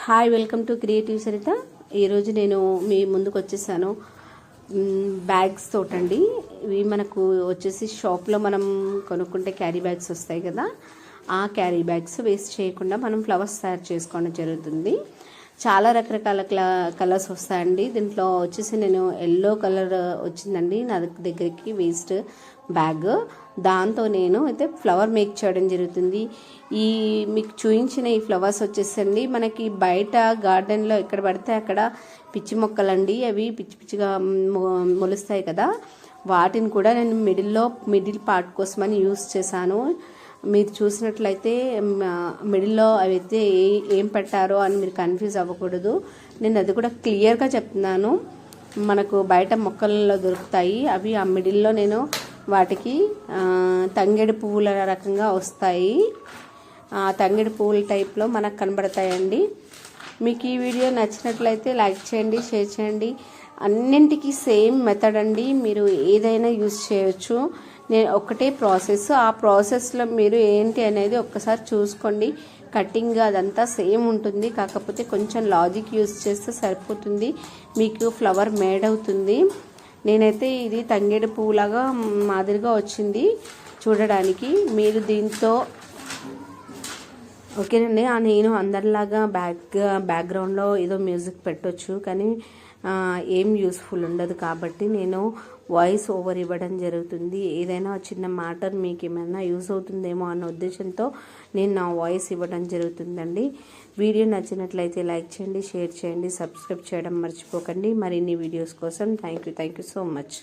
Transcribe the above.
Hi, welcome to creative Saritha. ఈరోజు నేను మీ ముందుకు వచ్చేసాను బ్యాగ్స్ తోటండి. ఇవి మనకు వచ్చేసి షాప్లో మనం కొనుక్కుంటే క్యారీ బ్యాగ్స్ వస్తాయి కదా, ఆ క్యారీ బ్యాగ్స్ వేస్ట్ చేయకుండా మనం ఫ్లవర్స్ తయారు చేసుకోవడం జరుగుతుంది. చాలా రకరకాల కలర్స్ వస్తాయండి. దీంట్లో వచ్చేసి నేను ఎల్లో కలర్ వచ్చిందండి నా దగ్గరికి వేస్ట్ బ్యాగ్. దాంతో నేను అయితే ఫ్లవర్ మేక్ చేయడం జరుగుతుంది. ఈ మీకు చూపించిన ఈ ఫ్లవర్స్ వచ్చేసండి మనకి బయట గార్డెన్లో ఎక్కడ పడితే అక్కడ పిచ్చి మొక్కలండి, అవి పిచ్చి పిచ్చిగా మొలుస్తాయి కదా, వాటిని కూడా నేను మిడిల్ పార్ట్ కోసమని యూస్ చేశాను. మీరు చూసినట్లయితే మిడిల్లో అవైతే ఏం పెట్టారో అని మీరు కన్ఫ్యూజ్ అవ్వకూడదు. నేను అది కూడా క్లియర్గా చెప్తున్నాను. మనకు బయట మొక్కలలో దొరుకుతాయి అవి. ఆ మిడిల్లో నేను వాటికి తంగేడు పువ్వుల రకంగా వస్తాయి. తంగేడు పువ్వుల టైప్లో మనకు కనబడతాయండి. మీకు ఈ వీడియో నచ్చినట్లయితే లైక్ చేయండి, షేర్ చేయండి. అన్నింటికి సేమ్ మెథడ్ అండి, మీరు ఏదైనా యూజ్ చేయొచ్చు. నేను ఒకటే ప్రాసెస్, ఆ ప్రాసెస్లో మీరు ఏంటి అనేది ఒక్కసారి చూసుకోండి. కటింగ్ అదంతా సేమ్ ఉంటుంది, కాకపోతే కొంచెం లాజిక్ యూజ్ చేస్తే సరిపోతుంది, మీకు ఫ్లవర్ మేడ్ అవుతుంది. నేనైతే ఇది తంగేడు పువ్వులాగా మాదిరిగా వచ్చింది చూడడానికి. మీరు దీంతో ఓకేనండి. నేను అందరిలాగా బ్యాక్గ్రౌండ్లో ఏదో మ్యూజిక్ పెట్టొచ్చు, కానీ ఏం యూస్ఫుల్ ఉండదు. కాబట్టి నేను వాయిస్ ఓవర్ ఇవ్వడం జరుగుతుంది. ఏదైనా చిన్న మ్యాటర్ మీకు ఏమైనా యూజ్ అవుతుందేమో అన్న ఉద్దేశంతో నేను నా వాయిస్ ఇవ్వడం జరుగుతుందండి. వీడియో నచ్చినట్లయితే లైక్ చేయండి, షేర్ చేయండి, సబ్స్క్రైబ్ చేయడం మర్చిపోకండి. మరిన్ని వీడియోస్ కోసం థ్యాంక్ యూ సో మచ్.